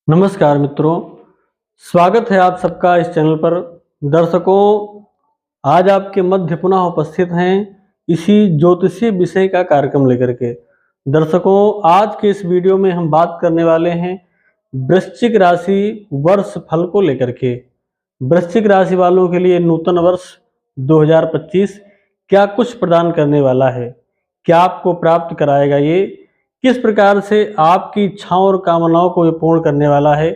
नमस्कार मित्रों, स्वागत है आप सबका इस चैनल पर। दर्शकों, आज आपके मध्य पुनः उपस्थित हैं इसी ज्योतिषीय विषय का कार्यक्रम लेकर के। दर्शकों, आज के इस वीडियो में हम बात करने वाले हैं वृश्चिक राशि वर्ष फल को लेकर के। वृश्चिक राशि वालों के लिए नूतन वर्ष 2025 क्या कुछ प्रदान करने वाला है, क्या आपको प्राप्त कराएगा, ये किस प्रकार से आपकी इच्छाओं और कामनाओं को पूर्ण करने वाला है,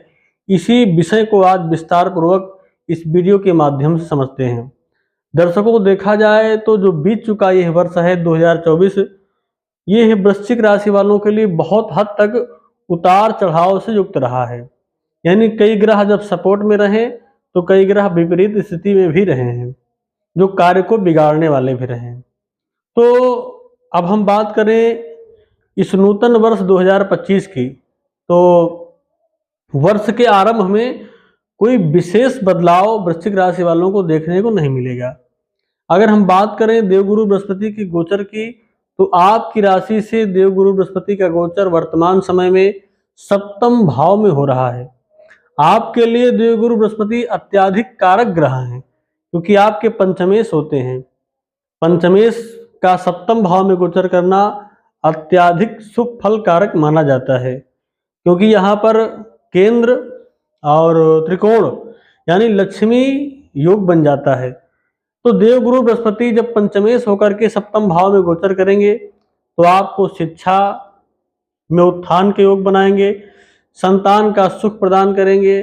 इसी विषय को आज विस्तार पूर्वक इस वीडियो के माध्यम से समझते हैं। दर्शकों, देखा जाए तो जो बीत चुका यह वर्ष है 2024, ये है वृश्चिक राशि वालों के लिए बहुत हद तक उतार चढ़ाव से युक्त रहा है। यानी कई ग्रह जब सपोर्ट में रहे तो कई ग्रह विपरीत स्थिति में भी रहे हैं, जो कार्य को बिगाड़ने वाले भी रहे हैं। तो अब हम बात करें इस नूतन वर्ष 2025 की, तो वर्ष के आरंभ में कोई विशेष बदलाव वृश्चिक राशि वालों को देखने को नहीं मिलेगा। अगर हम बात करें देवगुरु बृहस्पति की गोचर की, तो आपकी राशि से देवगुरु बृहस्पति का गोचर वर्तमान समय में सप्तम भाव में हो रहा है। आपके लिए देवगुरु बृहस्पति अत्याधिक कारक ग्रह हैं, क्योंकि आपके पंचमेश होते हैं। पंचमेश का सप्तम भाव में गोचर करना अत्याधिक शुभ फल कारक माना जाता है, क्योंकि यहाँ पर केंद्र और त्रिकोण यानी लक्ष्मी योग बन जाता है। तो देवगुरु बृहस्पति जब पंचमेश होकर के सप्तम भाव में गोचर करेंगे तो आपको शिक्षा में उत्थान के योग बनाएंगे, संतान का सुख प्रदान करेंगे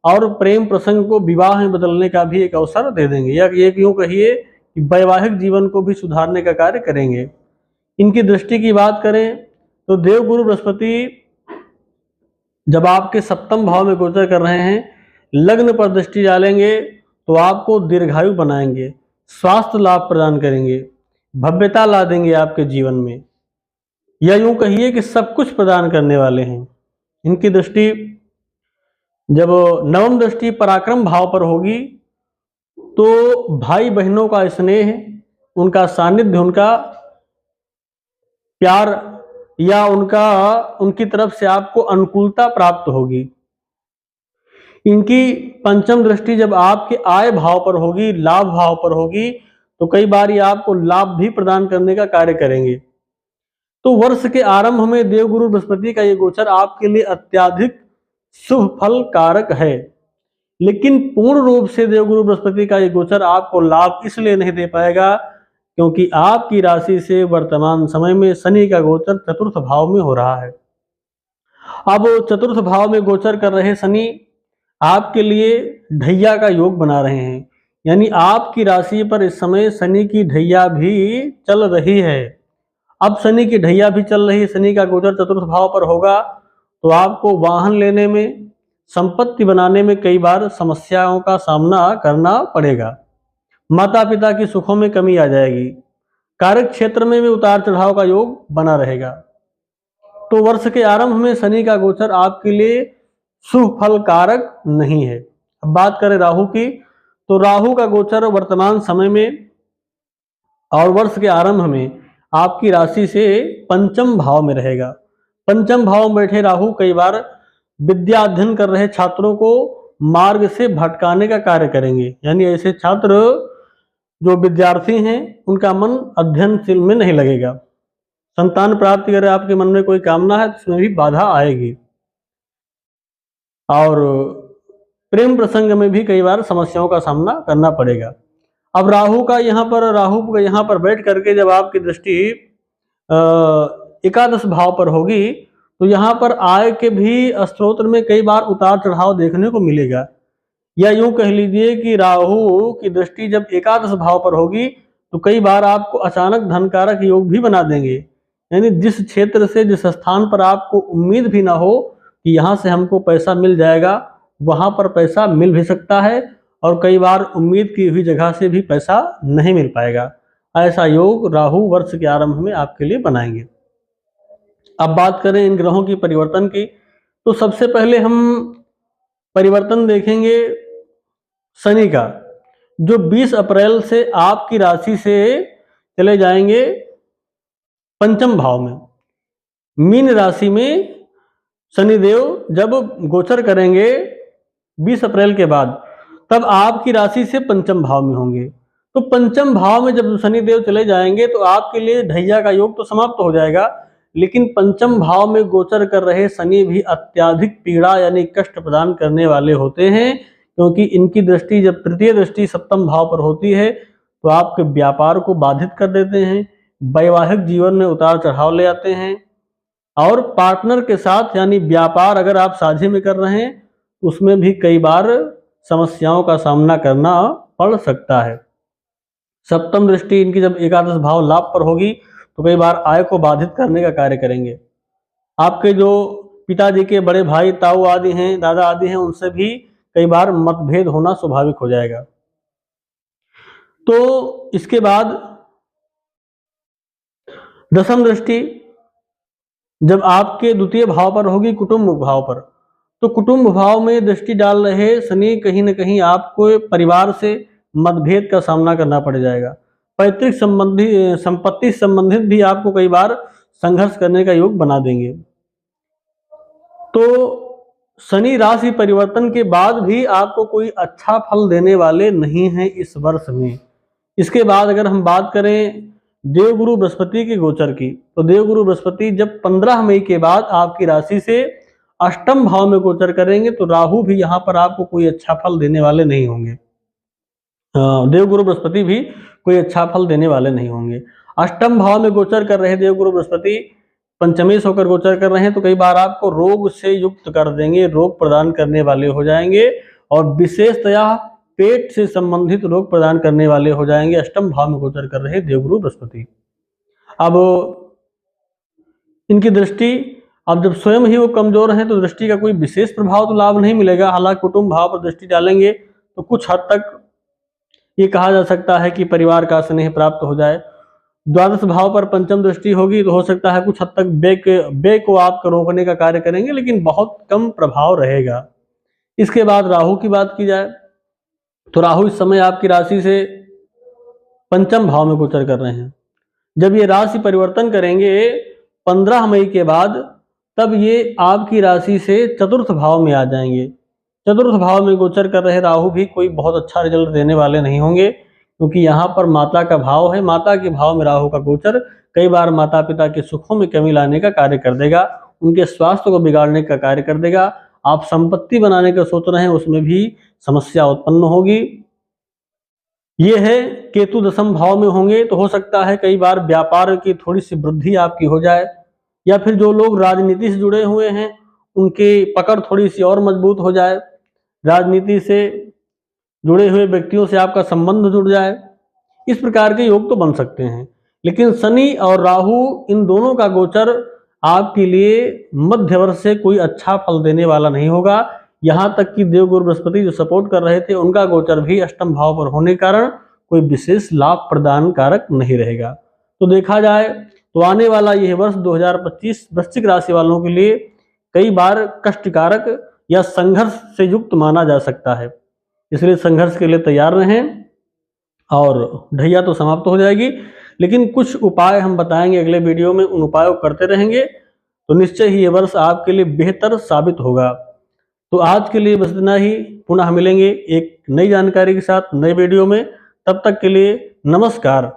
और प्रेम प्रसंग को विवाह में बदलने का भी एक अवसर दे देंगे, या एक यूं कहिए कि वैवाहिक जीवन को भी सुधारने का कार्य करेंगे। इनकी दृष्टि की बात करें तो देवगुरु बृहस्पति जब आपके सप्तम भाव में गोचर कर रहे हैं, लग्न पर दृष्टि डालेंगे तो आपको दीर्घायु बनाएंगे, स्वास्थ्य लाभ प्रदान करेंगे, भव्यता ला देंगे आपके जीवन में, या यूं कहिए कि सब कुछ प्रदान करने वाले हैं। इनकी दृष्टि जब नवम दृष्टि पराक्रम भाव पर होगी तो भाई बहनों का स्नेह, उनका सानिध्य, उनका प्यार या उनकी तरफ से आपको अनुकूलता प्राप्त होगी। इनकी पंचम दृष्टि जब आपके आय भाव पर होगी, लाभ भाव पर होगी, तो कई बार ये आपको लाभ भी प्रदान करने का कार्य करेंगे। तो वर्ष के आरंभ में देवगुरु बृहस्पति का ये गोचर आपके लिए अत्याधिक शुभ फल कारक है, लेकिन पूर्ण रूप से देवगुरु बृहस्पति का ये गोचर आपको लाभ इसलिए नहीं दे पाएगा क्योंकि आपकी राशि से वर्तमान समय में शनि का गोचर चतुर्थ भाव में हो रहा है। अब चतुर्थ भाव में गोचर कर रहे शनि आपके लिए ढैया का योग बना रहे हैं, यानी आपकी राशि पर इस समय शनि की ढैया भी चल रही है। अब शनि की ढैया भी चल रही है, शनि का गोचर चतुर्थ भाव पर होगा तो आपको वाहन लेने में, संपत्ति बनाने में कई बार समस्याओं का सामना करना पड़ेगा। माता पिता की सुखों में कमी आ जाएगी, कार्य क्षेत्र में भी उतार चढ़ाव का योग बना रहेगा। तो वर्ष के आरंभ में शनि का गोचर आपके लिए शुभ फल कारक नहीं है। अब बात करें राहु की, तो राहु का गोचर वर्तमान समय में और वर्ष के आरंभ में आपकी राशि से पंचम भाव में रहेगा। पंचम भाव में बैठे राहु कई बार विद्या अध्ययन कर रहे छात्रों को मार्ग से भटकाने का कार्य करेंगे, यानी ऐसे छात्र जो विद्यार्थी हैं उनका मन अध्ययन में नहीं लगेगा। संतान प्राप्ति अगर आपके मन में कोई कामना है तो उसमें भी बाधा आएगी, और प्रेम प्रसंग में भी कई बार समस्याओं का सामना करना पड़ेगा। अब राहु यहाँ पर बैठ करके जब आपकी दृष्टि एकादश भाव पर होगी तो यहाँ पर आय के भी स्रोत में कई बार उतार चढ़ाव देखने को मिलेगा, या यूं कह लीजिए कि राहु की दृष्टि जब एकादश भाव पर होगी तो कई बार आपको अचानक धनकारक योग भी बना देंगे। यानी जिस क्षेत्र से, जिस स्थान पर आपको उम्मीद भी ना हो कि यहाँ से हमको पैसा मिल जाएगा, वहाँ पर पैसा मिल भी सकता है, और कई बार उम्मीद की हुई जगह से भी पैसा नहीं मिल पाएगा। ऐसा योग राहु वर्ष के आरंभ में आपके लिए बनाएंगे। अब बात करें इन ग्रहों की परिवर्तन की, तो सबसे पहले हम परिवर्तन देखेंगे शनि का, जो 20 अप्रैल से आपकी राशि से चले जाएंगे पंचम भाव में, मीन राशि में शनिदेव जब गोचर करेंगे 20 अप्रैल के बाद, तब आपकी राशि से पंचम भाव में होंगे। तो पंचम भाव में जब शनिदेव चले जाएंगे तो आपके लिए ढैया का योग तो समाप्त हो जाएगा, लेकिन पंचम भाव में गोचर कर रहे शनि भी अत्याधिक पीड़ा यानी कष्ट प्रदान करने वाले होते हैं, क्योंकि इनकी दृष्टि जब तृतीय दृष्टि सप्तम भाव पर होती है तो आपके व्यापार को बाधित कर देते हैं, वैवाहिक जीवन में उतार चढ़ाव ले आते हैं, और पार्टनर के साथ यानी व्यापार अगर आप साझे में कर रहे हैं उसमें भी कई बार समस्याओं का सामना करना पड़ सकता है। सप्तम दृष्टि इनकी जब एकादश भाव लाभ पर होगी तो कई बार आय को बाधित करने का कार्य करेंगे। आपके जो पिताजी के बड़े भाई ताऊ आदि हैं, दादा आदि हैं, उनसे भी कई बार मतभेद होना स्वाभाविक हो जाएगा। तो इसके बाद दसम दृष्टि जब आपके द्वितीय भाव पर होगी, कुटुंब भाव पर, तो कुटुंब भाव में दृष्टि डाल रहे शनि कहीं ना कहीं आपको परिवार से मतभेद का सामना करना पड़ जाएगा। पैतृक संपत्ति संबंधित भी आपको कई बार संघर्ष करने का योग बना देंगे। तो शनि राशि परिवर्तन के बाद भी आपको कोई अच्छा फल देने वाले नहीं हैं इस वर्ष में। इसके बाद अगर हम बात करें देवगुरु बृहस्पति के गोचर की, तो देवगुरु बृहस्पति जब 15 मई के बाद आपकी राशि से अष्टम भाव में गोचर करेंगे तो राहु भी यहाँ पर आपको कोई अच्छा फल देने वाले नहीं होंगे। देवगुरु बृहस्पति भी कोई अच्छा फल देने वाले नहीं होंगे। अष्टम भाव में गोचर कर रहे देवगुरु बृहस्पति पंचमेश होकर गोचर कर रहे हैं तो कई बार आपको रोग से युक्त कर देंगे, रोग प्रदान करने वाले हो जाएंगे, और विशेषतया पेट से संबंधित रोग प्रदान करने वाले हो जाएंगे अष्टम भाव में गोचर कर रहे देवगुरु बृहस्पति। अब इनकी दृष्टि, अब जब स्वयं ही वो कमजोर हैं तो दृष्टि का कोई विशेष प्रभाव तो लाभ नहीं मिलेगा। हालांकि कुटुंब भाव पर दृष्टि डालेंगे तो कुछ हद तक ये कहा जा सकता है कि परिवार का स्नेह प्राप्त हो जाए। द्वादश भाव पर पंचम दृष्टि होगी तो हो सकता है कुछ हद तक व्यय को आपको रोकने का कार्य करेंगे, लेकिन बहुत कम प्रभाव रहेगा। इसके बाद राहु की बात की जाए तो राहु इस समय आपकी राशि से पंचम भाव में गोचर कर रहे हैं। जब ये राशि परिवर्तन करेंगे 15 मई के बाद, तब ये आपकी राशि से चतुर्थ भाव में आ जाएंगे। चतुर्थ भाव में गोचर कर रहे राहु भी कोई बहुत अच्छा रिजल्ट देने वाले नहीं होंगे, क्योंकि यहाँ पर माता का भाव है। माता के भाव में राहु का गोचर कई बार माता पिता के सुखों में कमी लाने का कार्य कर देगा, उनके स्वास्थ्य को बिगाड़ने का कार्य कर देगा। आप संपत्ति बनाने का सोच रहे हैं उसमें भी समस्या उत्पन्न होगी। ये है केतु दशम भाव में होंगे तो हो सकता है कई बार व्यापार की थोड़ी सी वृद्धि आपकी हो जाए, या फिर जो लोग राजनीति से जुड़े हुए हैं उनकी पकड़ थोड़ी सी और मजबूत हो जाए, राजनीति से जुड़े हुए व्यक्तियों से आपका संबंध जुड़ जाए। इस प्रकार के योग तो बन सकते हैं, लेकिन शनि और राहु इन दोनों का गोचर आपके लिए मध्य वर्ष से कोई अच्छा फल देने वाला नहीं होगा। यहाँ तक कि देवगुरु बृहस्पति जो सपोर्ट कर रहे थे उनका गोचर भी अष्टम भाव पर होने के कारण कोई विशेष लाभ प्रदान कारक नहीं रहेगा। तो देखा जाए तो आने वाला यह वर्ष 2025 वृश्चिक राशि वालों के लिए कई बार कष्टकारक या संघर्ष से युक्त माना जा सकता है, इसलिए संघर्ष के लिए तैयार रहें। और ढैया तो समाप्त हो जाएगी, लेकिन कुछ उपाय हम बताएंगे अगले वीडियो में, उन उपायों करते रहेंगे तो निश्चय ही ये वर्ष आपके लिए बेहतर साबित होगा। तो आज के लिए बस इतना ही, पुनः मिलेंगे एक नई जानकारी के साथ नए वीडियो में। तब तक के लिए नमस्कार।